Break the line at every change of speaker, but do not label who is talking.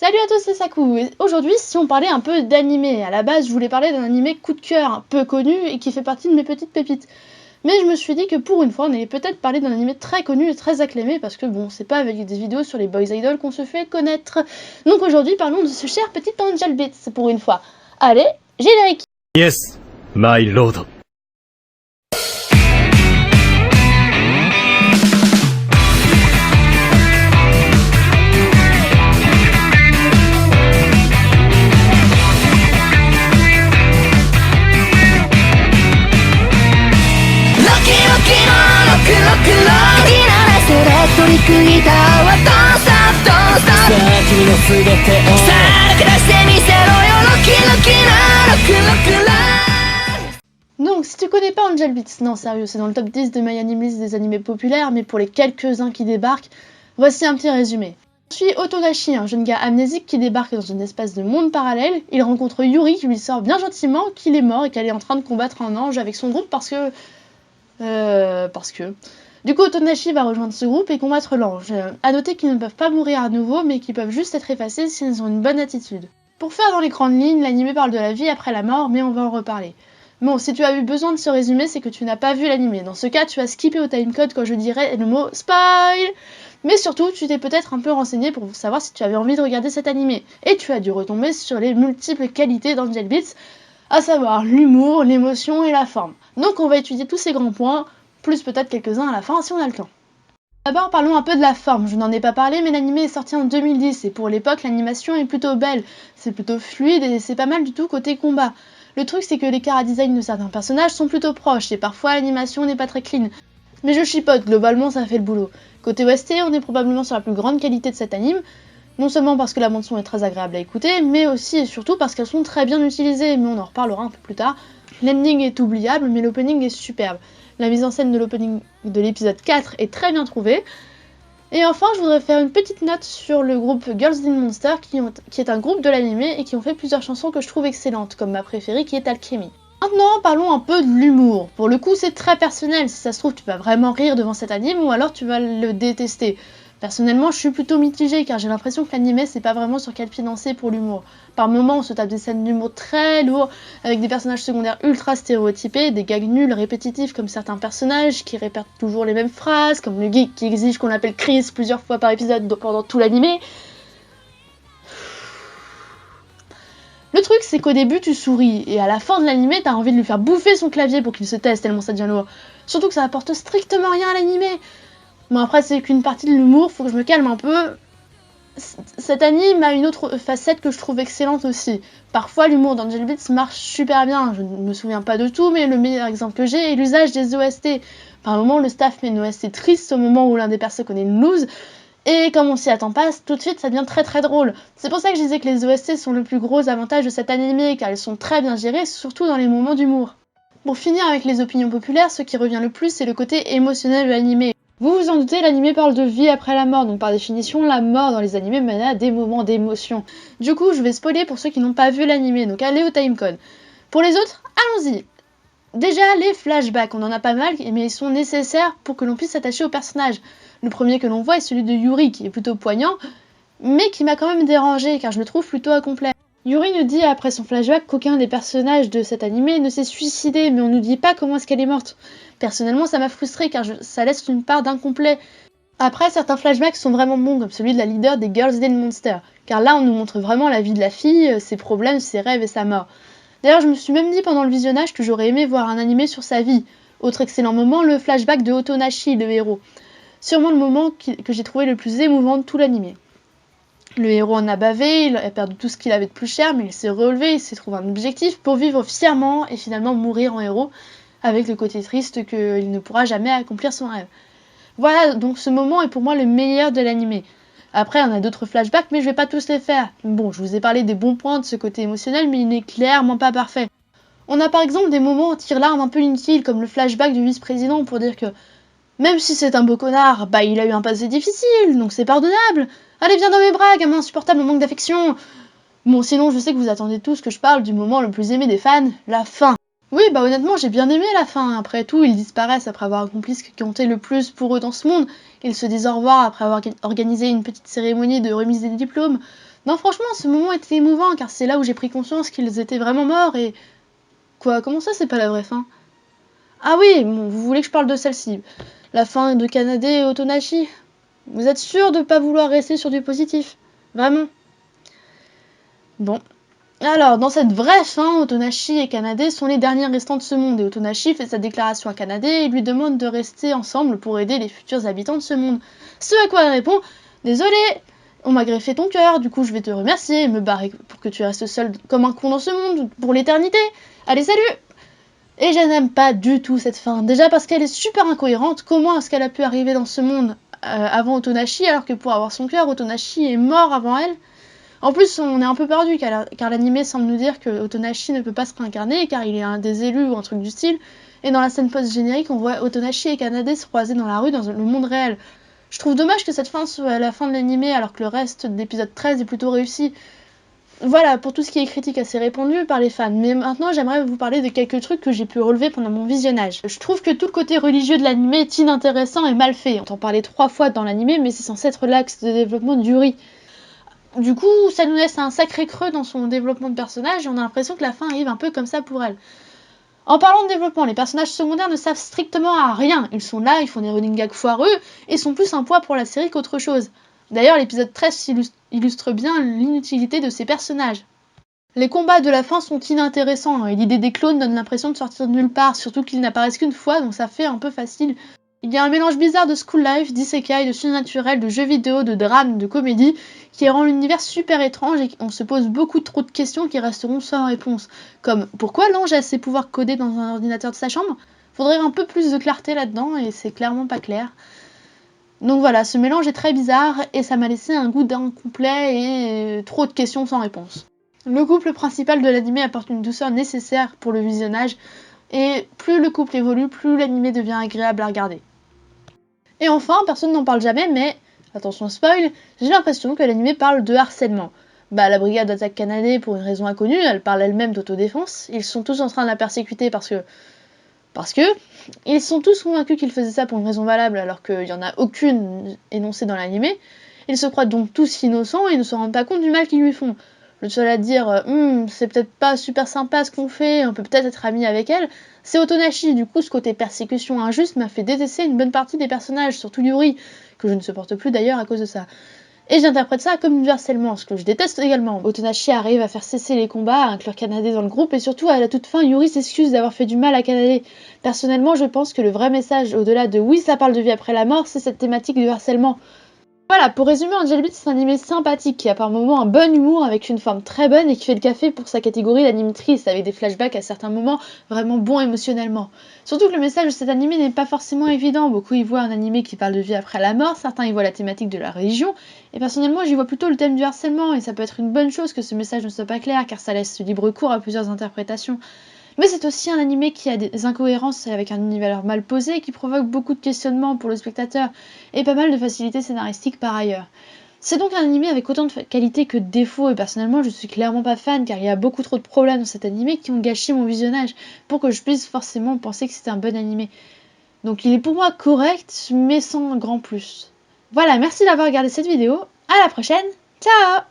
Salut à tous, c'est Saku, et aujourd'hui si on parlait un peu d'animé, à la base je voulais parler d'un animé coup de cœur, un peu connu et qui fait partie de mes petites pépites. Mais je me suis dit que pour une fois on allait peut-être parler d'un animé très connu et très acclamé parce que bon, c'est pas avec des vidéos sur les boys idols qu'on se fait connaître. Donc aujourd'hui parlons de ce cher petit Angel Beats pour une fois. Allez, générique.
Yes, my lord.
トリックギターはドンストップドンストップさあ君の全てをさあ出してみせろよロッキーロッキーなロックロックラー
Donc si tu connais pas Angel Beats, non sérieux, c'est dans le top 10 de My Anime List des animés populaires, mais pour les quelques-uns qui débarquent, voici un petit résumé. On suit Otonashi, un jeune gars amnésique qui débarque dans une espèce de monde parallèle. Il rencontre Yuri qui lui sort bien gentiment qu'il est mort et qu'elle est en train de combattre un ange avec son groupe parce que... Du coup, Otonashi va rejoindre ce groupe et combattre l'ange. A noter qu'ils ne peuvent pas mourir à nouveau, mais qu'ils peuvent juste être effacés s'ils ont une bonne attitude. Pour faire dans les grandes lignes, l'anime parle de la vie après la mort, mais on va en reparler. Bon, si tu as eu besoin de ce résumé, c'est que tu n'as pas vu l'anime. Dans ce cas, tu as skippé au timecode quand je dirais le mot spoil. Mais surtout, tu t'es peut-être un peu renseigné pour savoir si tu avais envie de regarder cet anime. Et tu as dû retomber sur les multiples qualités d'Angel Beats, à savoir l'humour, l'émotion et la forme. Donc on va étudier tous ces grands points, plus peut-être quelques-uns à la fin si on a le temps. D'abord parlons un peu de la forme, je n'en ai pas parlé mais l'anime est sorti en 2010 et pour l'époque l'animation est plutôt belle, c'est plutôt fluide et c'est pas mal du tout côté combat. Le truc c'est que les chara-design de certains personnages sont plutôt proches et parfois l'animation n'est pas très clean. Mais je chipote, globalement ça fait le boulot. Côté OST, on est probablement sur la plus grande qualité de cet anime, non seulement parce que la bande son est très agréable à écouter, mais aussi et surtout parce qu'elles sont très bien utilisées, mais on en reparlera un peu plus tard. L'ending est oubliable, mais l'opening est superbe. La mise en scène de l'opening de l'épisode 4 est très bien trouvée. Et enfin, je voudrais faire une petite note sur le groupe Girls in Monster, qui est un groupe de l'anime et qui ont fait plusieurs chansons que je trouve excellentes, comme ma préférée qui est Alchemy. Maintenant, parlons un peu de l'humour. Pour le coup, c'est très personnel. Si ça se trouve, tu vas vraiment rire devant cet anime ou alors tu vas le détester. Personnellement, je suis plutôt mitigée car j'ai l'impression que l'anime c'est pas vraiment sur quel pied danser pour l'humour. Par moments, on se tape des scènes d'humour très lourds avec des personnages secondaires ultra stéréotypés, des gags nuls, répétitifs comme certains personnages qui répètent toujours les mêmes phrases, comme le geek qui exige qu'on l'appelle Chris plusieurs fois par épisode pendant tout l'anime. Le truc, c'est qu'au début, tu souris, et à la fin de l'anime, t'as envie de lui faire bouffer son clavier pour qu'il se taise tellement ça devient lourd. Surtout que ça apporte strictement rien à l'anime. Bon, après, c'est qu'une partie de l'humour, faut que je me calme un peu. Cet anime a une autre facette que je trouve excellente aussi. Parfois, l'humour d'Angel Beats marche super bien. Je ne me souviens pas de tout, mais le meilleur exemple que j'ai est l'usage des OST. Par un moment, le staff met une OST triste au moment où l'un des persos connaît une loose. Et comme on s'y attend pas, tout de suite ça devient très très drôle. C'est pour ça que je disais que les OST sont le plus gros avantage de cet anime, car elles sont très bien gérées, surtout dans les moments d'humour. Pour finir avec les opinions populaires, ce qui revient le plus, c'est le côté émotionnel de l'anime. Vous vous en doutez, l'anime parle de vie après la mort, donc par définition, la mort dans les animés mène à des moments d'émotion. Du coup, je vais spoiler pour ceux qui n'ont pas vu l'anime, donc allez au timecode. Pour les autres, allons-y. Déjà, les flashbacks, on en a pas mal, mais ils sont nécessaires pour que l'on puisse s'attacher au personnage. Le premier que l'on voit est celui de Yuri, qui est plutôt poignant, mais qui m'a quand même dérangé, car je le trouve plutôt incomplet. Yuri nous dit après son flashback qu'aucun des personnages de cet animé ne s'est suicidé, mais on nous dit pas comment est-ce qu'elle est morte. Personnellement, ça m'a frustré, car ça laisse une part d'incomplet. Après, certains flashbacks sont vraiment bons, comme celui de la leader des Girls in Monster, car là on nous montre vraiment la vie de la fille, ses problèmes, ses rêves et sa mort. D'ailleurs, je me suis même dit pendant le visionnage que j'aurais aimé voir un animé sur sa vie. Autre excellent moment, le flashback de Otonashi, le héros. Sûrement le moment que j'ai trouvé le plus émouvant de tout l'animé. Le héros en a bavé, il a perdu tout ce qu'il avait de plus cher, mais il s'est relevé, il s'est trouvé un objectif pour vivre fièrement et finalement mourir en héros, avec le côté triste qu'il ne pourra jamais accomplir son rêve. Voilà, donc ce moment est pour moi le meilleur de l'animé. Après, on a d'autres flashbacks, mais je vais pas tous les faire. Bon, je vous ai parlé des bons points de ce côté émotionnel, mais il n'est clairement pas parfait. On a par exemple des moments en tire-larme un peu inutiles, comme le flashback du vice-président pour dire que même si c'est un beau connard, bah il a eu un passé difficile, donc c'est pardonnable. Allez, viens dans mes bras, gamin insupportable au manque d'affection. Bon, sinon, je sais que vous attendez tous que je parle du moment le plus aimé des fans, la fin. Oui, bah honnêtement, j'ai bien aimé la fin. Après tout, ils disparaissent après avoir accompli ce qui comptait le plus pour eux dans ce monde. Ils se disent au revoir après avoir organisé une petite cérémonie de remise des diplômes. Non, franchement, ce moment était émouvant, car c'est là où j'ai pris conscience qu'ils étaient vraiment morts et... Quoi, comment ça, c'est pas la vraie fin? Ah oui, bon, vous voulez que je parle de celle-ci. La fin de Kanade et Otonashi. Vous êtes sûr de pas vouloir rester sur du positif? Vraiment? Bon. Alors, dans cette vraie fin, Otonashi et Kanade sont les derniers restants de ce monde, et Otonashi fait sa déclaration à Kanade et lui demande de rester ensemble pour aider les futurs habitants de ce monde. Ce à quoi elle répond « Désolé, on m'a greffé ton cœur, du coup je vais te remercier et me barrer pour que tu restes seul comme un con dans ce monde, pour l'éternité. Allez, salut !» Et je n'aime pas du tout cette fin, déjà parce qu'elle est super incohérente. Comment est-ce qu'elle a pu arriver dans ce monde avant Otonashi, alors que pour avoir son cœur, Otonashi est mort avant elle? En plus, on est un peu perdu, car l'anime semble nous dire que Otonashi ne peut pas se réincarner, car il est un des élus ou un truc du style. Et dans la scène post-générique, on voit Otonashi et Kanade se croiser dans la rue dans le monde réel. Je trouve dommage que cette fin soit la fin de l'anime, alors que le reste de l'épisode 13 est plutôt réussi. Voilà, pour tout ce qui est critique assez répandu par les fans. Mais maintenant, j'aimerais vous parler de quelques trucs que j'ai pu relever pendant mon visionnage. Je trouve que tout le côté religieux de l'anime est inintéressant et mal fait. On t'en parlait 3 fois dans l'anime, mais c'est censé être l'axe de développement de Yuri. Du coup, ça nous laisse un sacré creux dans son développement de personnage et on a l'impression que la fin arrive un peu comme ça pour elle. En parlant de développement, les personnages secondaires ne servent strictement à rien. Ils sont là, ils font des running gags foireux et sont plus un poids pour la série qu'autre chose. D'ailleurs, l'épisode 13 illustre bien l'inutilité de ces personnages. Les combats de la fin sont inintéressants et l'idée des clones donne l'impression de sortir de nulle part, surtout qu'ils n'apparaissent qu'une fois, donc ça fait un peu facile. Il y a un mélange bizarre de school life, d'isekai, de surnaturel, de jeux vidéo, de drame, de comédie, qui rend l'univers super étrange et on se pose beaucoup trop de questions qui resteront sans réponse. Comme pourquoi l'ange a ses pouvoirs codés dans un ordinateur de sa chambre? Faudrait un peu plus de clarté là-dedans et c'est clairement pas clair. Donc voilà, ce mélange est très bizarre et ça m'a laissé un goût d'incomplet et trop de questions sans réponse. Le couple principal de l'anime apporte une douceur nécessaire pour le visionnage et plus le couple évolue, plus l'anime devient agréable à regarder. Et enfin, personne n'en parle jamais, mais, attention spoil, j'ai l'impression que l'anime parle de harcèlement. La brigade attaque Kanade pour une raison inconnue, elle parle elle-même d'autodéfense, ils sont tous en train de la persécuter parce que ils sont tous convaincus qu'ils faisaient ça pour une raison valable alors qu'il n'y en a aucune énoncée dans l'anime. Ils se croient donc tous innocents et ne se rendent pas compte du mal qu'ils lui font. Le seul à dire c'est peut-être pas super sympa ce qu'on fait, on peut peut-être être amis avec elle, c'est Otonashi. Du coup, ce côté persécution injuste m'a fait détester une bonne partie des personnages, surtout Yuri, que je ne supporte plus d'ailleurs à cause de ça. Et j'interprète ça comme du harcèlement, ce que je déteste également. Otonashi arrive à faire cesser les combats, à inclure Kanade dans le groupe, et surtout à la toute fin, Yuri s'excuse d'avoir fait du mal à Kanade. Personnellement, je pense que le vrai message, au-delà de oui, ça parle de vie après la mort, c'est cette thématique du harcèlement. Voilà, pour résumer, Angel Beats, c'est un anime sympathique qui a par moments un bon humour avec une forme très bonne et qui fait le café pour sa catégorie d'anime triste avec des flashbacks à certains moments vraiment bons émotionnellement. Surtout que le message de cet anime n'est pas forcément évident, beaucoup y voient un anime qui parle de vie après la mort, certains y voient la thématique de la religion, et personnellement j'y vois plutôt le thème du harcèlement et ça peut être une bonne chose que ce message ne soit pas clair car ça laisse libre cours à plusieurs interprétations. Mais c'est aussi un animé qui a des incohérences avec un univers mal posé qui provoque beaucoup de questionnements pour le spectateur et pas mal de facilités scénaristiques par ailleurs. C'est donc un animé avec autant de qualité que de défauts et personnellement je suis clairement pas fan car il y a beaucoup trop de problèmes dans cet animé qui ont gâché mon visionnage pour que je puisse forcément penser que c'est un bon animé. Donc il est pour moi correct mais sans un grand plus. Voilà, merci d'avoir regardé cette vidéo, à la prochaine, ciao!